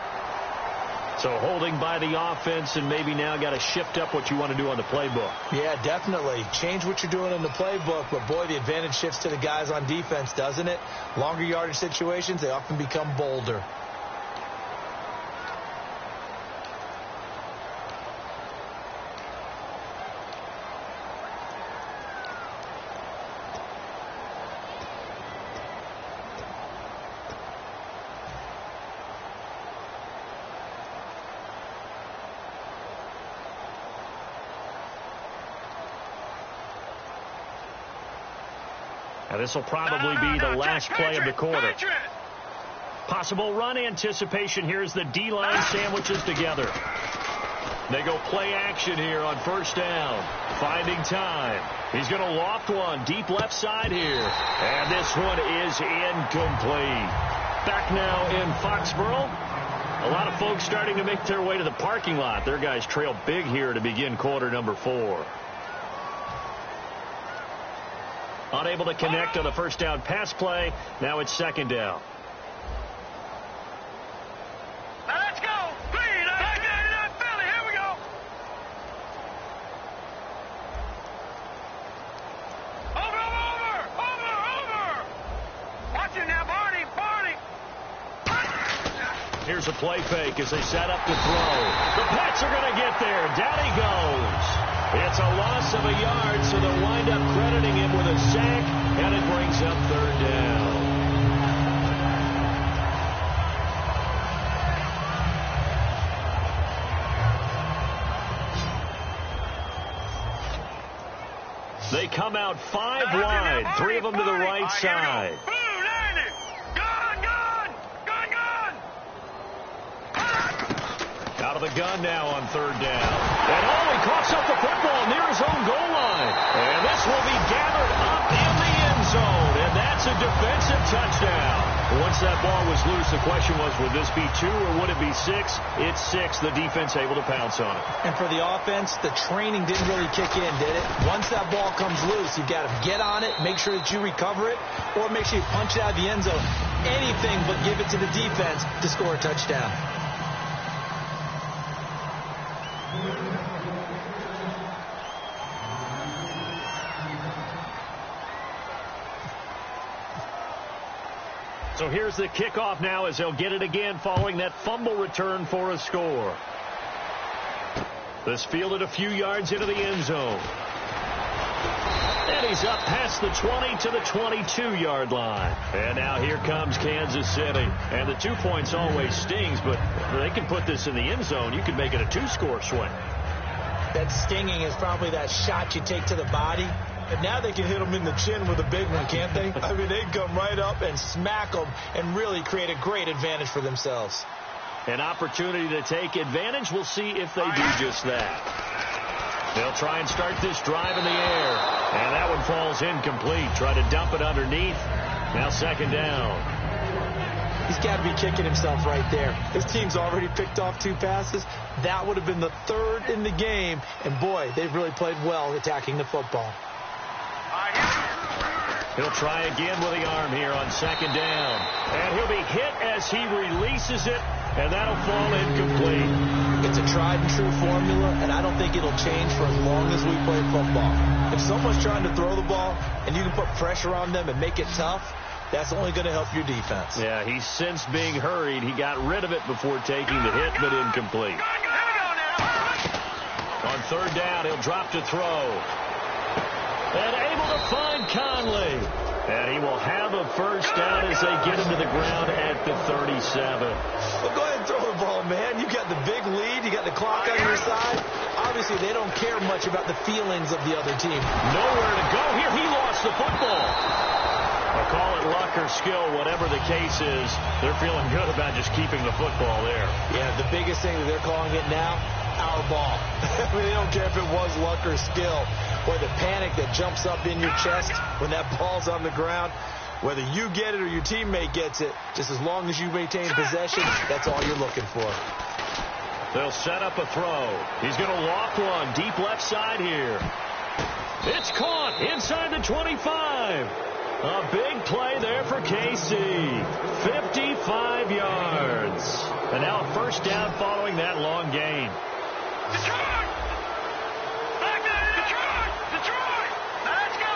So holding by the offense, and maybe now got to shift up what you want to do on the playbook.
Yeah, definitely. Change what you're doing in the playbook, but boy, the advantage shifts to the guys on defense, doesn't it? Longer yardage situations, they often become bolder.
Now this will probably be the last play of the quarter. Possible run anticipation. Here's the D-line sandwiches together. They go play action here on 1st down. Finding time. He's going to loft one deep left side here. And this one is incomplete. Back now in Foxborough. A lot of folks starting to make their way to the parking lot. Their guys trail big here to begin quarter number 4. Unable to connect on the 1st down pass play. Now it's 2nd down.
Let's go. Please, Philly. Here we go. Over. Watch it now, Barney.
Here's a play fake as they set up to throw. The Pats are going to get there. Down he goes. It's a loss of a yard, so they'll wind up crediting him with a sack, and it brings up 3rd down. They come out 5 wide, 3 of them to the right side. Out of the gun now on 3rd down. And he coughs up the football near his own goal line. And this will be gathered up in the end zone. And that's a defensive touchdown. Once that ball was loose, the question was, would this be 2 or would it be 6? It's 6. The defense able to pounce on it.
And for the offense, the training didn't really kick in, did it? Once that ball comes loose, you've got to get on it, make sure that you recover it, or make sure you punch it out of the end zone. Anything but give it to the defense to score a touchdown.
So here's the kickoff now as they'll get it again following that fumble return for a score. This fielded a few yards into the end zone. And he's up past the 20 to the 22-yard line. And now here comes Kansas City. And the 2 points always stings, but they can put this in the end zone. You can make it a 2-score swing.
That stinging is probably that shot you take to the body. And now they can hit them in the chin with a big one, can't they? I mean, they come right up and smack them and really create a great advantage for themselves.
An opportunity to take advantage. We'll see if they do just that. They'll try and start this drive in the air. And that one falls incomplete. Try to dump it underneath. Now 2nd down.
He's got to be kicking himself right there. His team's already picked off 2 passes. That would have been the 3rd in the game. And, boy, they've really played well attacking the football.
He'll try again with the arm here on second down. And he'll be hit as he releases it, and that'll fall incomplete.
It's a tried-and-true formula, and I don't think it'll change for as long as we play football. If someone's trying to throw the ball and you can put pressure on them and make it tough, that's only going to help your defense.
Yeah, he's since being hurried. He got rid of it before taking the hit, but incomplete. On third down, he'll drop to throw. And able to find Conley. And he will have a first down as they get him to the ground at the 37.
Well, go ahead and throw the ball, man. You got the big lead. You got the clock on your side. Obviously, they don't care much about the feelings of the other team.
Nowhere to go here. He lost the football. I'll call it luck or skill, whatever the case is. They're feeling good about just keeping the football there.
Yeah, the biggest thing that they're calling it now, our ball. I mean, they don't care if it was luck or skill, or the panic that jumps up in your chest when that ball's on the ground. Whether you get it or your teammate gets it, just as long as you maintain possession, that's all you're looking for.
They'll set up a throw. He's going to loft one deep left side here. It's caught inside the 25. A big play there for KC. 55 yards. And now a first down following that long gain.
Detroit! Detroit! Let's go!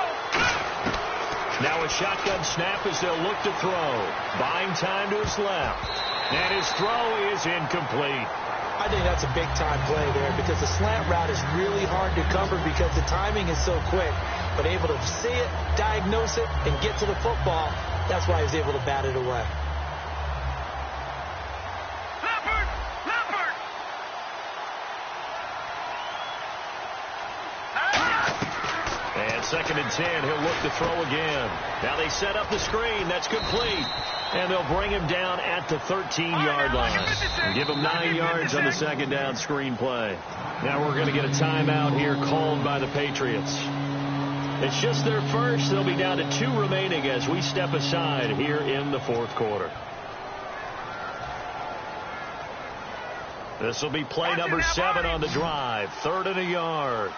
Now a shotgun snap as they'll look to throw. Buying time to his left. And his throw is incomplete.
I think that's a big-time play there because the slant route is really hard to cover because the timing is so quick. But able to see it, diagnose it, and get to the football, that's why he was able to bat it away.
And second and 10, he'll look to throw again. Now they set up the screen. That's complete. And they'll bring him down at the 13-yard line. And give him 9 yards on the second down screen play. Now we're going to get a timeout here called by the Patriots. It's just their first. They'll be down to 2 remaining as we step aside here in the fourth quarter. This will be play number 7 on the drive. 3rd and a yard.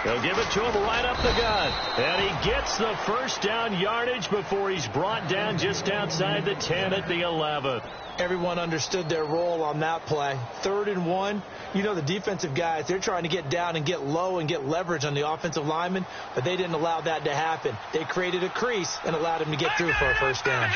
They'll give it to him right up the gut. And he gets the first down yardage before he's brought down just outside the 10 at the 11.
Everyone understood their role on that play. 3rd and 1. You know the defensive guys, they're trying to get down and get low and get leverage on the offensive lineman, but they didn't allow that to happen. They created a crease and allowed him to get through for a first down.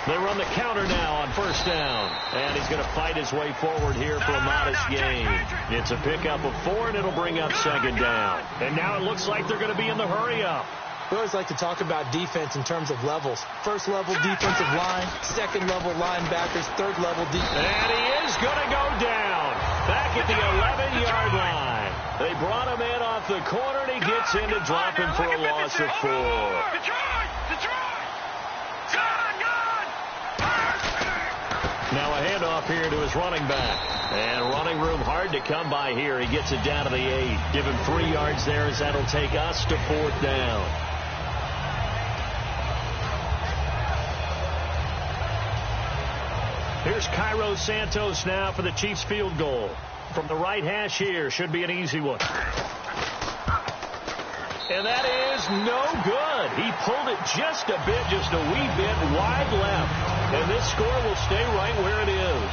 They run the counter now on first down. And he's going to fight his way forward here for a modest gain. It's a pickup of 4, and it'll bring up second down. And now it looks like they're going to be in the hurry-up.
We always like to talk about defense in terms of levels. First level defensive line, second level linebackers, third level defense.
And he is going to go down back at the 11-yard line. They brought him in off the corner, and he gets in to drop him for a loss of 4. Now a handoff here to his running back. And running room hard to come by here. He gets it down to the 8. Give him 3 yards there as that'll take us to 4th down. Here's Cairo Santos now for the Chiefs field goal. From the right hash here. Should be an easy one. And that is no good. He pulled it just a bit, just a wee bit wide left. And this score will stay right where it is.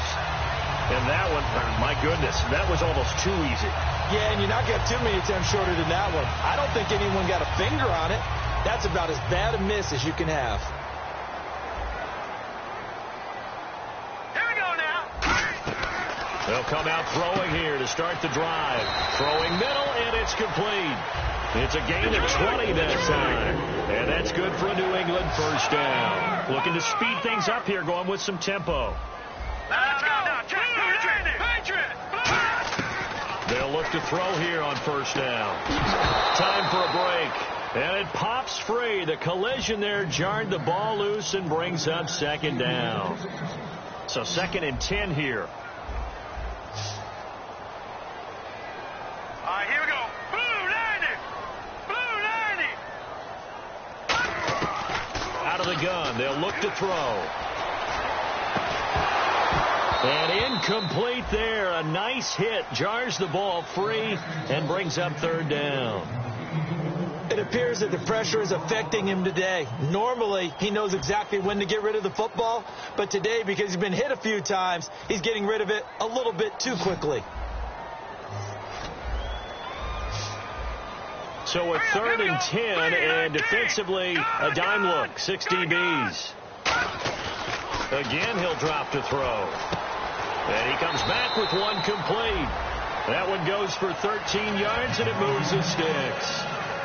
And that one, my goodness, that was almost too easy.
Yeah, and you're not going to have too many attempts shorter than that one. I don't think anyone got a finger on it. That's about as bad a miss as you can have.
Here we go now.
They'll come out throwing here to start the drive. Throwing middle, and it's complete. It's a gain of 20 that time. And that's good for a New England first down. Looking to speed things up here, going with some tempo.
Let's go. Patriot.
They'll look to throw here on first down. Time for a break. And it pops free. The collision there jarred the ball loose and brings up second down. So 2nd and 10 here.
All right, here we go. Blue 90.
Out of the gun. They'll look to throw. And incomplete there. A nice hit. Jars the ball free and brings up third down.
It appears that the pressure is affecting him today. Normally, he knows exactly when to get rid of the football. But today, because he's been hit a few times, he's getting rid of it a little bit too quickly.
So a 3rd and 10, and defensively, a dime look. 6 DBs. Again, he'll drop to throw. And he comes back with one complete. That one goes for 13 yards, and it moves the sticks.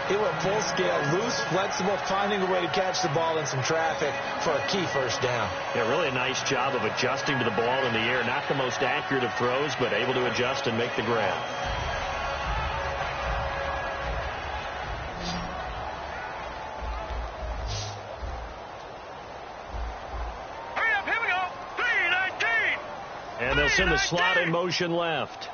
He went full scale, loose, flexible, finding a way to catch the ball in some traffic for a key first down.
Yeah, really a nice job of adjusting to the ball in the air. Not the most accurate of throws, but able to adjust and make the grab.
Hurry up, here we go. 319.
And they'll send the slot in motion left.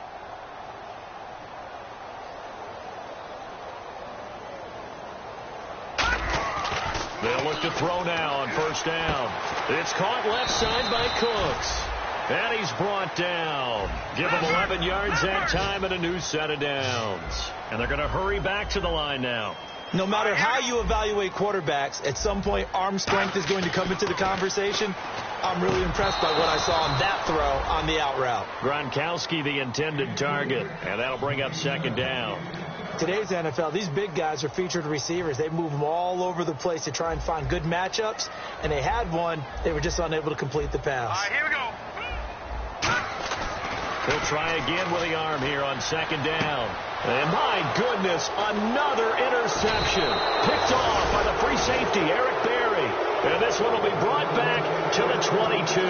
They'll look to throw now on first down. It's caught left side by Cooks. And he's brought down. Give him 11 yards that time and a new set of downs. And they're going to hurry back to the line now.
No matter how you evaluate quarterbacks, at some point arm strength is going to come into the conversation. I'm really impressed by what I saw on that throw on the out route.
Gronkowski the intended target. And that'll bring up second down.
Today's NFL, these big guys are featured receivers. They move them all over the place to try and find good matchups. And they had one. They were just unable to complete the pass.
All right, here we go.
He'll try again with the arm here on second down. And my goodness, another interception. Picked off by the free safety, Eric Berry. And this one will be brought back to the 22.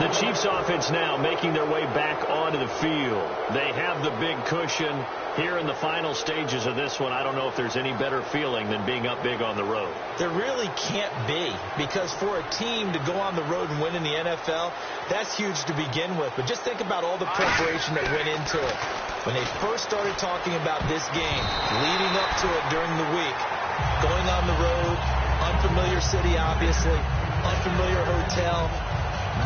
The Chiefs offense now making their way back onto the field. They have the big cushion here in the final stages of this one. I don't know if there's any better feeling than being up big on the road.
There really can't be, because for a team to go on the road and win in the NFL, that's huge to begin with. But just think about all the preparation that went into it. When they first started talking about this game, leading up to it during the week, going on the road, unfamiliar city obviously, unfamiliar hotel.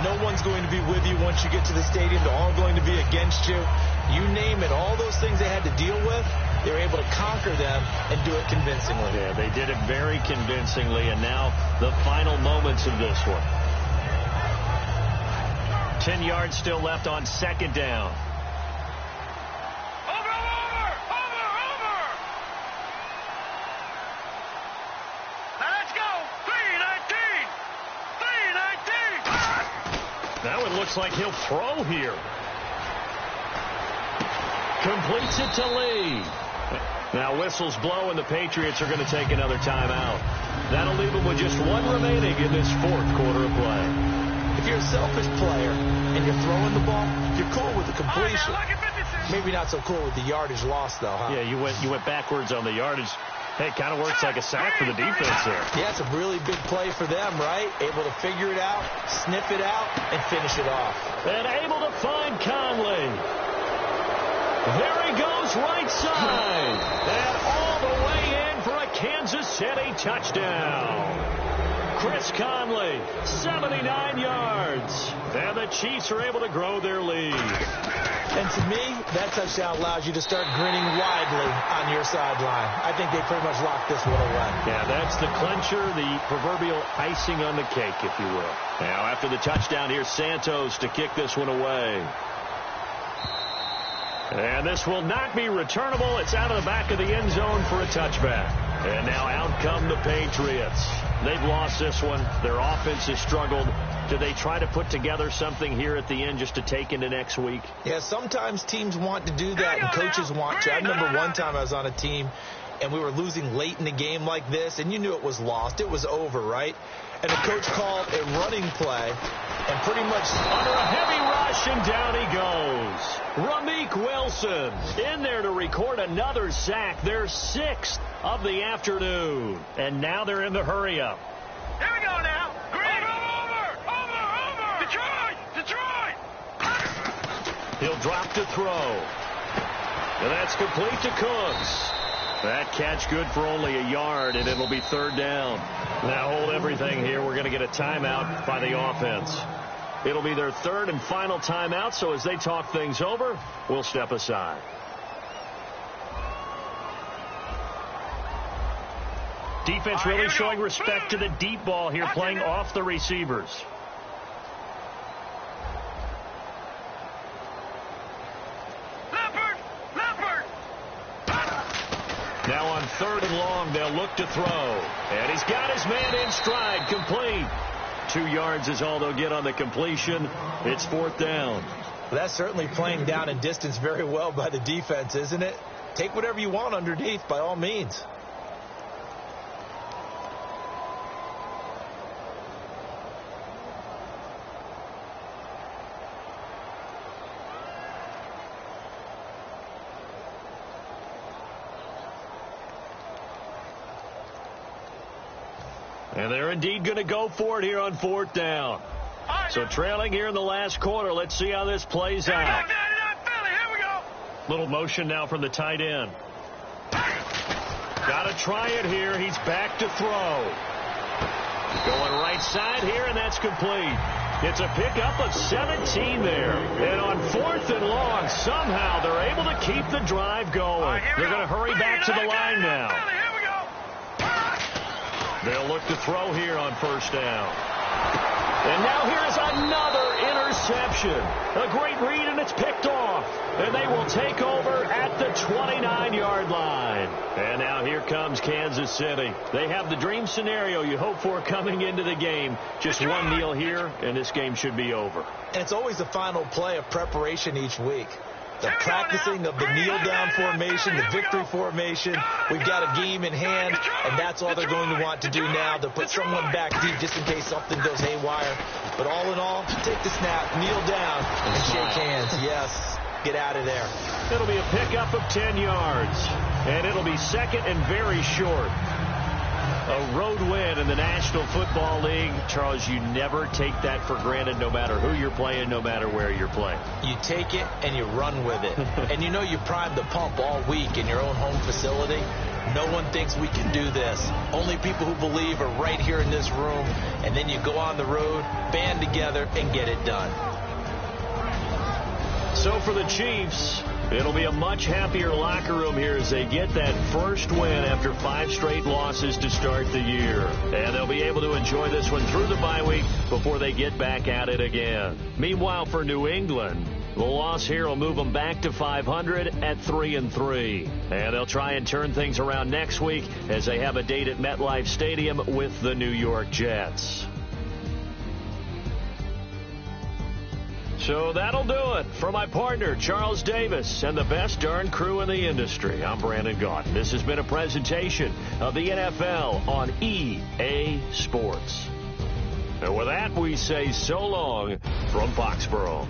No one's going to be with you once you get to the stadium. They're all going to be against you. You name it. All those things they had to deal with, they were able to conquer them and do it convincingly.
Yeah, they did it very convincingly, and now the final moments of this one. 10 yards still left on second down.
Over. Now let's go. 319.
That one looks like he'll throw here. Completes it to Lee. Now whistles blow, and the Patriots are going to take another timeout. That'll leave them with just one remaining in this fourth quarter of play.
If you're a selfish player and you're throwing the ball, you're cool with the completion. Maybe not so cool with the yardage loss, though, huh?
Yeah, you went backwards on the yardage. Hey, it kind of works like a sack for the defense there.
Yeah, it's a really big play for them, right? Able to figure it out, sniff it out, and finish it off.
And able to find Conley. There he goes right side. And all the way in for a Kansas City touchdown. Chris Conley, 79 yards. And the Chiefs are able to grow their lead.
And to me, that touchdown allows you to start grinning widely on your sideline. I think they pretty much locked this one away.
Yeah, that's the clincher, the proverbial icing on the cake, if you will. Now, after the touchdown, here's Santos to kick this one away. And this will not be returnable. It's out of the back of the end zone for a touchback. And now out come the Patriots. They've lost this one. Their offense has struggled. Do they try to put together something here at the end just to take into next week?
Yeah, sometimes teams want to do that and coaches want to. I remember one time I was on a team and we were losing late in the game like this, and you knew it was lost. It was over, right? And the coach called a running play, and pretty much
under a heavy rush, and down he goes. Ramik Wilson in there to record another sack, their sixth of the afternoon. And now they're in the hurry-up.
Here we go now. Green. Over. Detroit.
He'll drop to throw. And that's complete to Cooks. That catch good for only a yard, and it'll be third down. Now hold everything here. We're going to get a timeout by the offense. It'll be their third and final timeout, so as they talk things over, we'll step aside. Defense really showing respect to the deep ball here, playing off the receivers. Now on 3rd and long, they'll look to throw. And he's got his man in stride, complete. 2 yards is all they'll get on the completion. It's 4th down.
Well, that's certainly playing down in distance very well by the defense, isn't it? Take whatever you want underneath, by all means.
And they're indeed going to go for it here on 4th down. So trailing here in the last quarter. Let's see how this plays out. Little motion now from the tight end. Got to try it here. He's back to throw. Going right side here, and that's complete. It's a pickup of 17 there. And on 4th and long, somehow they're able to keep the drive going. They're going to hurry back to the line now. They'll look to throw here on 1st down. And now here's another interception. A great read, and it's picked off. And they will take over at the 29-yard line. And now here comes Kansas City. They have the dream scenario you hope for coming into the game. Just one kneel here, and this game should be over.
And it's always the final play of preparation each week. The practicing of the kneel-down formation, the victory formation. We've got a game in hand, and that's all they're going to want to do now. They'll put someone back deep just in case something goes haywire. But all in all, take the snap, kneel down, and shake hands. Yes, get out of there.
It'll be a pickup of 10 yards, and it'll be 2nd and very short. A road win in the National Football League. Charles, you never take that for granted, no matter who you're playing, no matter where you're playing.
You take it and you run with it. And you know you primed the pump all week in your own home facility. No one thinks we can do this. Only people who believe are right here in this room. And then you go on the road, band together, and get it done.
So for the Chiefs, it'll be a much happier locker room here as they get that first win after 5 straight losses to start the year. And they'll be able to enjoy this one through the bye week before they get back at it again. Meanwhile, for New England, the loss here will move them back to 500 at 3-3. And they'll try and turn things around next week as they have a date at MetLife Stadium with the New York Jets. So that'll do it. For my partner, Charles Davis, and the best darn crew in the industry, I'm Brandon Gaudin. This has been a presentation of the NFL on EA Sports. And with that, we say so long from Foxborough.